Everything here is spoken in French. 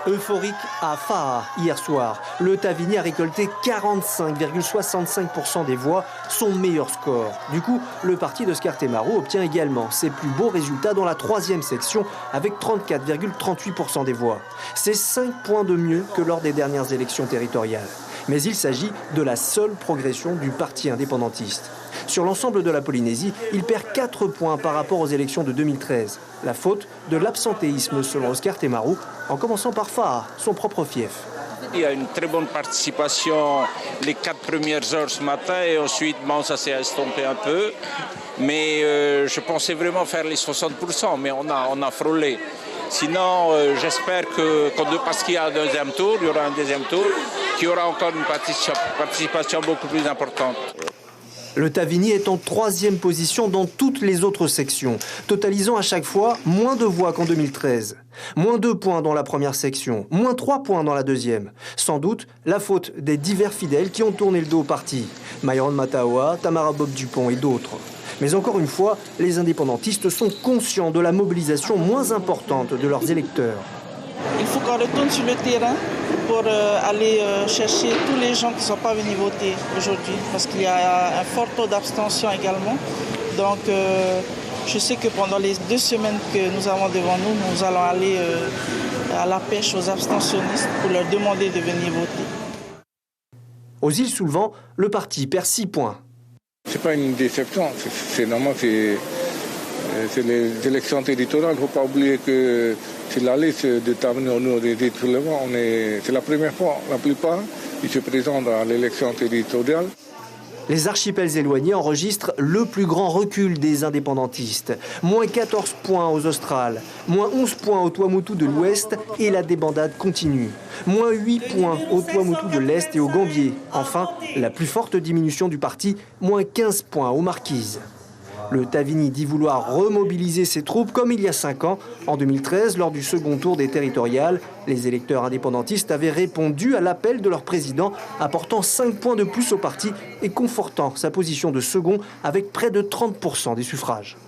Euphorique à Faa hier soir, le Tavini a récolté 45,65% des voix, son meilleur score. Du coup, le parti d'Oscar Temaru obtient également ses plus beaux résultats dans la troisième section avec 34,38% des voix. C'est 5 points de mieux que lors des dernières élections territoriales. Mais il s'agit de la seule progression du parti indépendantiste. Sur l'ensemble de la Polynésie, il perd 4 points par rapport aux élections de 2013. La faute de l'absentéisme selon Oscar Temaru, en commençant par Faa, son propre fief. Il y a une très bonne participation les 4 premières heures ce matin et ensuite ça s'est estompé un peu. Mais je pensais vraiment faire les 60%, mais on a frôlé. Sinon, j'espère parce qu'il y a un deuxième tour, il y aura un deuxième tour, qu'il y aura encore une participation beaucoup plus importante. Le Tavini est en 3e position dans toutes les autres sections, totalisant à chaque fois moins de voix qu'en 2013. Moins 2 points dans la première section, moins 3 points dans la deuxième. Sans doute la faute des divers fidèles qui ont tourné le dos au parti. Myron Mataoa, Tamara Bob Dupont et d'autres. Mais encore une fois, les indépendantistes sont conscients de la mobilisation moins importante de leurs électeurs. Il faut qu'on retourne sur le terrain pour aller chercher tous les gens qui ne sont pas venus voter aujourd'hui, parce qu'il y a un fort taux d'abstention également. Donc je sais que pendant les 2 semaines que nous avons devant nous, nous allons aller à la pêche aux abstentionnistes pour leur demander de venir voter. Aux îles sous le vent, le parti perd 6 points. Ce n'est pas une déception, c'est normal, c'est les élections territoriales. Il ne faut pas oublier que c'est la liste de Tavini au nord des îles sous le vent. C'est la première fois, la plupart, ils se présentent à l'élection territoriale. Les archipels éloignés enregistrent le plus grand recul des indépendantistes. Moins 14 points aux Australes, moins 11 points au Tuamotu de l'Ouest et la débandade continue. Moins 8 points au Tuamotu de l'Est et au Gambier. Enfin, la plus forte diminution du parti, moins 15 points aux Marquises. Le Tavini dit vouloir remobiliser ses troupes comme il y a 5 ans. En 2013, lors du second tour des territoriales, les électeurs indépendantistes avaient répondu à l'appel de leur président, apportant 5 points de plus au parti et confortant sa position de second avec près de 30% des suffrages.